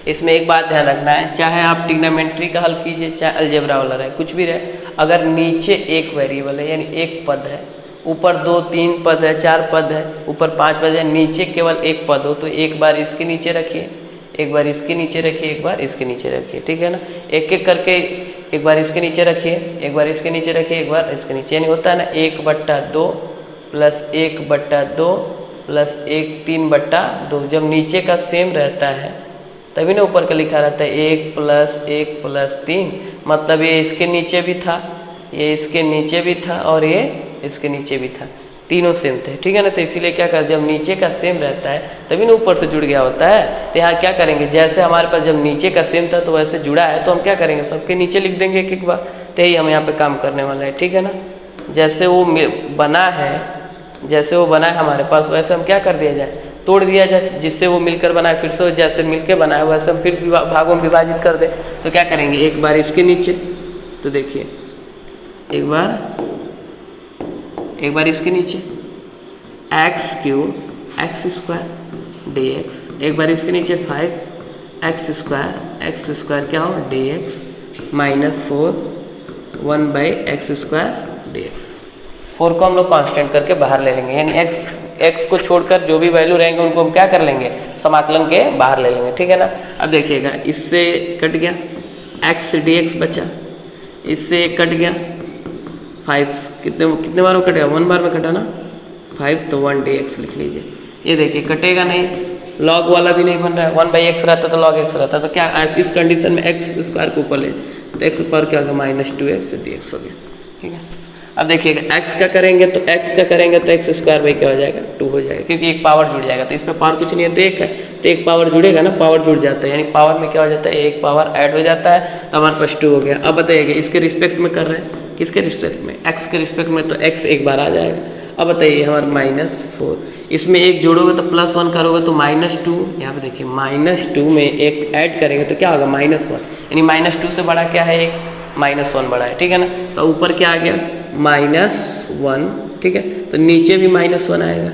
इसमें एक बात ध्यान रखना है, चाहे आप ट्रिग्नोमेट्री का हल कीजिए चाहे अलजेब्रा वाला रहे, कुछ भी रहे, अगर नीचे एक वेरिएबल है यानी एक पद है, ऊपर 2 3 पद है, 4 पद है, ऊपर 5 पद है, नीचे केवल एक पद हो तो एक बार इसके नीचे रखिए, एक बार इसके नीचे रखिए, एक बार इसके नीचे रखिए। ठीक है ना, एक एक करके एक बार इसके नीचे रखिए, एक बार इसके नीचे रखिए, एक बार इसके नीचे, यानी होता है ना 1/2 प्लस 1/2 प्लस 3/2। जब नीचे का सेम रहता है तभी ना ऊपर का लिखा रहता है 1 + 3, मतलब ये इसके नीचे भी था, ये इसके नीचे भी था और ये इसके नीचे भी था, तीनों सेम थे। ठीक है ना, तो इसीलिए क्या कर, जब नीचे का सेम रहता है तभी ना ऊपर से जुड़ गया होता है। तो यहाँ क्या करेंगे, जैसे हमारे पास जब नीचे का सेम था तो वैसे जुड़ा है तो हम क्या करेंगे सबके नीचे लिख देंगे एक एक बार, तो यही हम यहाँ पे काम करने वाला है। ठीक है ना, जैसे वो बना है हमारे पास वैसे हम क्या कर दिया जाए, तोड़ दिया जाए, जिससे वो मिलकर बना है फिर से जैसे मिलकर बना है वैसे हम फिर भागों में विभाजित कर दे। तो क्या करेंगे, एक बार इसके नीचे, तो देखिए एक बार इसके नीचे x³ x² dx, एक बार इसके नीचे 5x² क्या हो dx -4 1/x² dx। 4 को हम लोग कांस्टेंट करके बाहर ले लेंगे, यानी x को छोड़कर जो भी वैल्यू रहेंगे उनको हम क्या कर लेंगे, समाकलन के बाहर ले लेंगे। ठीक है ना, अब देखिएगा इससे कट गया x dx बचा, इससे कट गया 5, कितने बार में कटेगा, 1 बार में कटा ना 5 तो 1dx लिख लीजिए। ये देखिए कटेगा नहीं, लॉग वाला भी नहीं बन रहा है, 1/x रहता तो log x रहता तो क्या इस कंडीशन में x स्क्वायर को ऊपर ले तो x पर क्या होगा -2x तो dx हो गया। ठीक है, अब देखिएगा x का करेंगे तो x स्क्वायर भाई क्या हो जाएगा 2 हो जाएगा, क्योंकि एक पावर जुड़ जाएगा। तो इसमें पावर कुछ नहीं है तो एक है, तो एक पावर जुड़ेगा ना, पावर जुड़ जाता है, यानी पावर में क्या हो जाता है एक पावर ऐड हो जाता है, तो हमारे पास 2 हो गया। अब बताइएगा इसके रिस्पेक्ट में कर रहे हैं, किसके रिस्पेक्ट में, x के रिस्पेक्ट में, तो x एक बार आ जाएगा। अब बताइए हमारा -4, इसमें एक जोड़ोगे तो +1 करोगे तो -2, यहाँ पे देखिए -2 में एक ऐड करेंगे तो क्या होगा -1, यानी -2 से बड़ा क्या है एक, -1 बड़ा है। ठीक है ना, तो ऊपर क्या आ गया -1, ठीक है, तो नीचे भी -1 आएगा।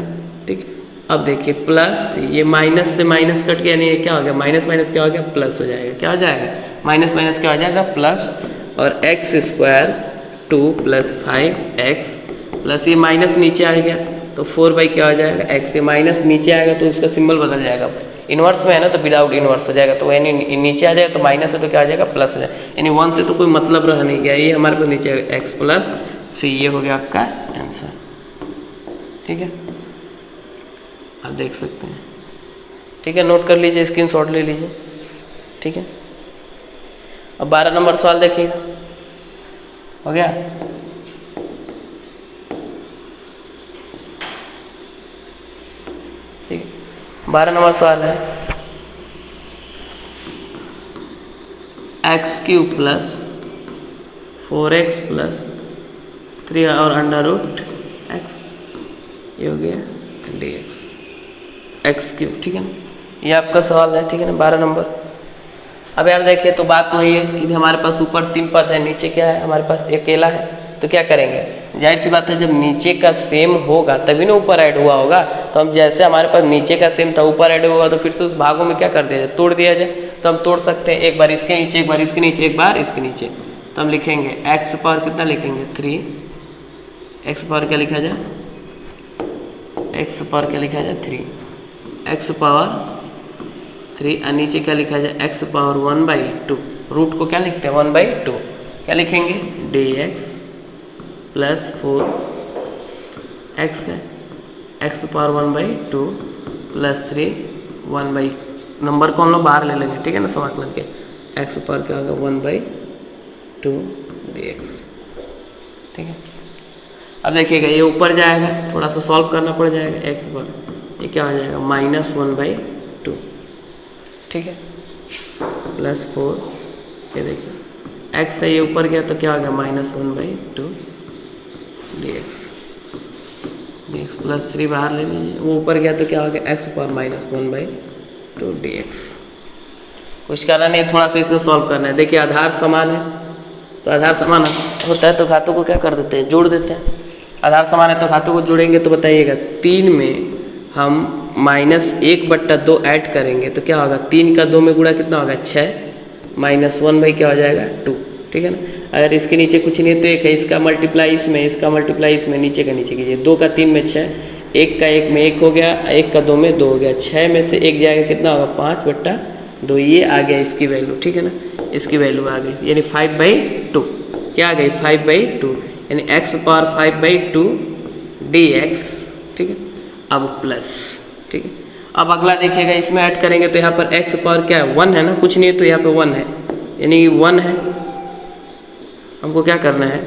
ठीक है, अब देखिए प्लस, ये माइनस से माइनस कट गया, यानी ये क्या हो गया माइनस माइनस क्या हो गया प्लस हो जाएगा, क्या हो जाएगा माइनस माइनस क्या हो जाएगा प्लस, और x स्क्वायर 2 + 5x प्लस ये माइनस नीचे आ गया तो 4 क्या हो जाएगा x, ये माइनस नीचे आएगा तो उसका सिंबल बदल जाएगा, इन्वर्स में है ना तो विदाउट इन्वर्स हो जाएगा, तो यानी नीचे आ जाएगा तो माइनस है तो क्या आ जाएगा प्लस हो जाएगा, यानी 1 से तो कोई मतलब रह नहीं गया, ये हमारे पास नीचे x प्लस c, ये हो गया आपका आंसर। ठीक है, आप देख सकते हैं। ठीक है, नोट कर लीजिए, स्क्रीनशॉट ले लीजिए। ठीक है, अब 12 नंबर सवाल देखिएगा, हो गया। ठीक है, 12 नंबर सवाल है x³ + 4x + 3 और √x, ये हो गया dx x³। ठीक है ना, ये आपका सवाल है। ठीक है ना, 12 नंबर। अब यार देखिए तो बात वही है कि हमारे पास ऊपर 3 पद है, नीचे क्या है हमारे पास अकेला है, तो क्या करेंगे, जाहिर सी बात है जब नीचे का सेम होगा तभी ना ऊपर ऐड हुआ होगा, तो हम जैसे हमारे पास नीचे का सेम था ऊपर ऐड हुआ तो फिर से उस भागों में क्या कर दिया जाए तोड़ दिया जाए, तो हम तोड़ सकते हैं, एक बार इसके नीचे एक बार इसके नीचे एक बार इसके नीचे, तो हम लिखेंगे x पावर कितना लिखेंगे 3, x पावर क्या लिखा जाए, x पावर क्या लिखा जाए 3, x पावर 3 और नीचे क्या लिखा जाए x पावर 1/2, रूट को क्या लिखते हैं 1/2, क्या लिखेंगे dx + 4x है, x पावर 1/2 + 3 1/, नंबर को हम लोग बाहर ले लेंगे। ठीक है ना, समाकलन के x पावर क्या होगा 1/2 dx। ठीक है, अब देखिएगा ये ऊपर जाएगा, थोड़ा सा सॉल्व करना पड़ जाएगा, x पर ये क्या हो जाएगा -1/2। ठीक है, +4, ये देखिए x से ये ऊपर गया तो क्या हो गया -1/2 dx, dx +3 बाहर ले लीजिए, वो ऊपर गया तो क्या हो गया x पावर -1/2 dx। कुछ करना नहीं, थोड़ा सा इसमें सॉल्व करना है। देखिए आधार समान है तो आधार समान होता है तो घातों को क्या कर देते हैं जोड़ देते हैं, आधार समान है तो घातों को जोड़ेंगे तो बताइएगा 3 में हम -1/2 ऐड करेंगे तो क्या होगा, 3 का 2 में गुणा कितना होगा 6, -1 क्या हो जाएगा 2। ठीक है ना, अगर इसके नीचे कुछ नहीं है तो 1 है, इसका मल्टीप्लाई इसमें, इसका मल्टीप्लाई इसमें, नीचे का नीचे कीजिए, 2 का 3 में 6, 1 का 1 में 1 हो गया, 1 का 2 में 2 हो गया, 6 में से 1 जाएगा कितना होगा 5/2, ये आ गया इसकी वैल्यू। ठीक है ना, इसकी वैल्यू आ गई यानी 5/2, क्या आ गई 5/2, यानी x पावर 5/2 dx। ठीक है, अब प्लस। ठीक है, अब अगला देखिएगा, इसमें ऐड करेंगे तो यहाँ पर x पावर क्या है 1 है ना, कुछ नहीं है तो यहाँ पे 1 है, यानी 1 है, हमको क्या करना है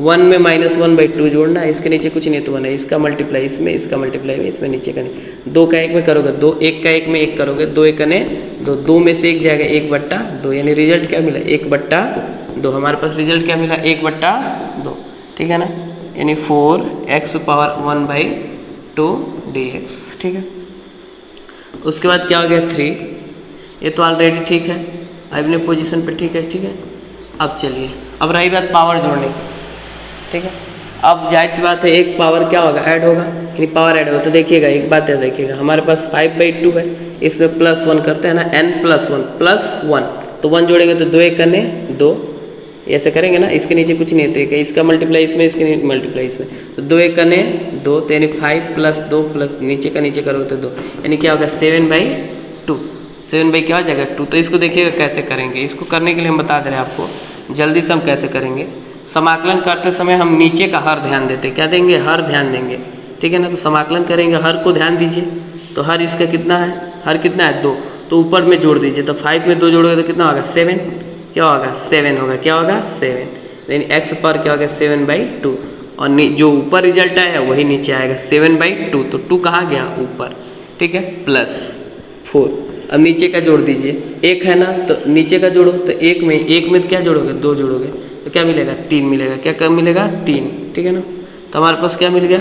1 में -1/2 जोड़ना है, इसके नीचे कुछ नहीं है तो 1 है, इसका मल्टीप्लाई इसमें, इसका मल्टीप्लाई में, इसमें नीचे का नहीं, 2 का 1 में करोगे 2, 1 का 1 में 1 करोगे, 2 1 ने 2, 2 में से 1 जाएगा 1/2, यानी रिजल्ट क्या मिला 1/2, हमारे पास रिजल्ट क्या मिला 1/2। ठीक है ना, यानी 4x पावर 1/2 dx। ठीक है, उसके बाद क्या हो गया 3, ये तो ऑलरेडी ठीक है, अपने पोजीशन पे ठीक है। ठीक है, अब चलिए, अब रही बात पावर जोड़ने की। ठीक है, अब जाहिर सी बात है एक पावर क्या होगा ऐड होगा, यानी पावर ऐड होगा, तो देखिएगा एक बात है, देखिएगा हमारे पास 5/2 है, इसमें +1 करते हैं ना, n+1 तो 1 जोड़ेंगे तो 2 1 करने 2, ऐसे करेंगे ना, इसके नीचे कुछ नहीं है तो इसका मल्टीप्लाई इसमें, इसके मल्टीप्लाई इसमें, तो 2 1 करने 2, तो यानी 5 + 2 प्लस नीचे का नीचे करोगे तो 2, यानी क्या होगा 7/2, 7 क्या हो जाएगा 2। तो इसको देखिएगा कैसे करेंगे, इसको करने के लिए हम बता दे रहे हैं आपको, जल्दी से हम कैसे करेंगे। समाकलन करते समय हम नीचे का हर ध्यान देते, क्या देंगे हर ध्यान देंगे। ठीक है ना। तो समाकलन करेंगे, हर को ध्यान दीजिए, तो हर इसका कितना है, हर कितना है 2, तो ऊपर में जोड़ दीजिए, तो 5 में 2 जोड़ोगे तो कितना होगा 7, क्या होगा 7 होगा, क्या होगा 7, यानी x पर क्या होगा 7/2, और जो ऊपर रिजल्ट आया वही नीचे आएगा 7/2, तो 2 कहाँ गया ऊपर, ठीक है, प्लस 4। अब नीचे का जोड़ दीजिए, 1 है ना, तो नीचे का जोड़ो, तो 1 में क्या जोड़ोगे 2 जोड़ोगे तो क्या मिलेगा 3 मिलेगा, क्या कम मिलेगा 3, ठीक है ना। तो हमारे पास क्या मिल गया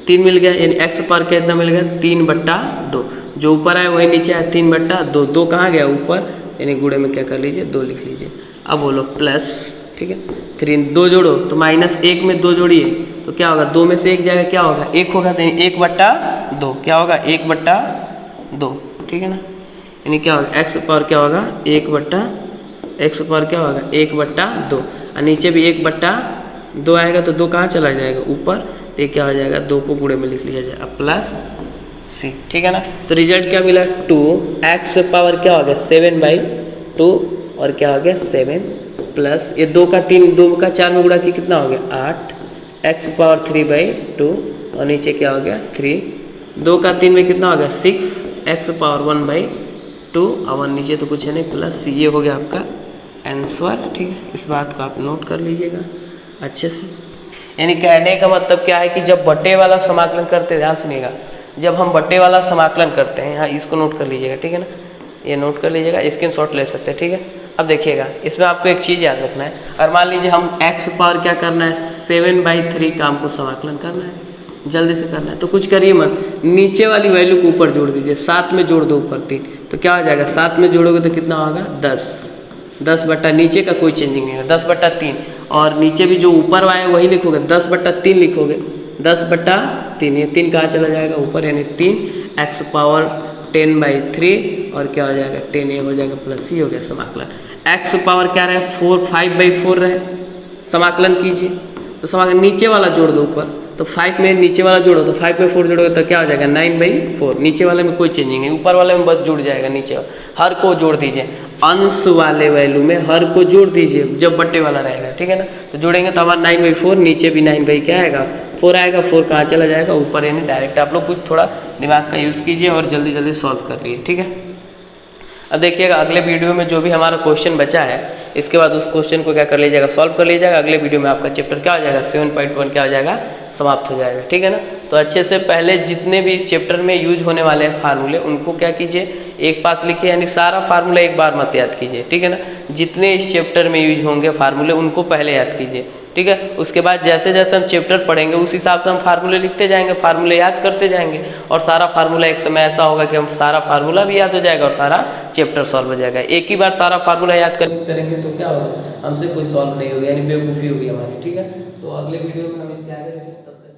3 मिल गया, यानी x पर कितना मिल गया 3/2, जो ऊपर आया वही नीचे आया 3/2, 2 कहाँ गया ऊपर, यानी गुणे में क्या कर लीजिए 2 लिख लीजिए। अब बोलो प्लस, ठीक है, 3 2 जोड़ो तो -1 में 2 जोड़िए तो क्या होगा, 2 में से 1 जाएगा, क्या होगा 1 होगा, तो 1/2, क्या होगा 1/2, ठीक है ना। यानी क्या होगा x पर क्या होगा 1/2, और नीचे भी 1/2 आएगा, तो 2 कहाँ चला जाएगा ऊपर, तो ये क्या हो जाएगा 2 को गुणे में लिख लिया जाएगा प्लस c, ठीक है ना। तो रिजल्ट क्या मिला 2x पावर क्या हो गया 7/2, और क्या हो गया 7 प्लस ये 2 का 4 में गुणा की कितना हो गया 8, x पावर 3/2, और नीचे क्या हो गया 3, 2 का 3 में कितना हो गया 6, x पावर 1/2, और नीचे तो कुछ है नहीं प्लस c, ये हो गया आपका आंसर, ठीक है। इस बात को आप नोट कर लीजिएगा अच्छे से। यानी कहने का मतलब क्या है कि जब बट्टे वाला समाकलन करते हैं, ध्यान सुनिएगा, जब हम बट्टे वाला समाकलन करते हैं, यहाँ इसको नोट कर लीजिएगा, ठीक है ना, ये नोट कर लीजिएगा, स्क्रीनशॉट ले सकते हैं, ठीक है। अब देखिएगा, इसमें आपको एक चीज़ याद रखना है, और मान लीजिए हम x पावर क्या करना है 7/3 का हमको समाकलन करना है, जल्दी से करना है, तो कुछ करिए मत, नीचे वाली वैल्यू को ऊपर जोड़ दीजिए, 7 में जोड़ दो ऊपर 3, तो क्या हो जाएगा 7 में जोड़ोगे तो कितना होगा 10 बट्टा, नीचे का कोई चेंजिंग नहीं है 10/3, और नीचे भी जो ऊपर आए वही लिखोगे 10/3 लिखोगे, 10/3, ये 3 कहाँ चला जाएगा ऊपर, यानी 3x पावर 10/3, और क्या हो जाएगा 10, ये हो जाएगा प्लस c, हो गया समाकलन। x पावर क्या रहे 5/4 रहे, समाकलन कीजिए, तो समाकलन नीचे वाला जोड़ दो ऊपर, तो 5 में नीचे वाला जोड़ो, तो 5 में 4 जोड़ोगे तो क्या हो जाएगा 9/4, नीचे वाले में कोई चेंजिंग नहीं, ऊपर वाले में बस जुड़ जाएगा, नीचे हर को जोड़ दीजिए, अंश वाले वैल्यू में हर को जोड़ दीजिए जब बट्टे वाला रहेगा, ठीक है ना। तो जोड़ेंगे तो हमारा 9/4, नीचे भी 9 क्या आएगा 4 आएगा, 4 कहाँ चला जाएगा ऊपर, यानी डायरेक्ट आप लोग कुछ थोड़ा दिमाग का यूज़ कीजिए और जल्दी जल्दी सॉल्व कर लीजिए, ठीक है। अब देखिएगा अगले वीडियो में जो भी हमारा क्वेश्चन बचा है, इसके बाद उस क्वेश्चन को क्या कर लीजिएगा सॉल्व कर लीजिएगा, अगले वीडियो में आपका चैप्टर क्या हो जाएगा 7.1 क्या हो जाएगा समाप्त हो जाएगा, ठीक है ना। तो अच्छे से पहले जितने भी इस चैप्टर में यूज होने वाले हैं फार्मूले, उनको क्या कीजिए एक पास लिखिए, यानी सारा फार्मूला एक बार मत याद कीजिए, ठीक है ना। जितने इस चैप्टर में यूज होंगे फार्मूले उनको पहले याद कीजिए, ठीक है। उसके बाद जैसे जैसे हम चैप्टर पढ़ेंगे उस हिसाब से हम फार्मूले लिखते जाएंगे, फार्मूले याद करते जाएंगे, और सारा फार्मूला एक समय ऐसा होगा कि हम सारा फार्मूला भी याद हो जाएगा और सारा चैप्टर सॉल्व हो जाएगा। एक ही बार सारा फार्मूला याद करेंगे तो क्या होगा, हमसे कोई सॉल्व नहीं होगा, यानी बेवकूफ़ी होगी हमारी, ठीक है। तो अगले वीडियो में हम इसके आगे देखेंगे, तब तक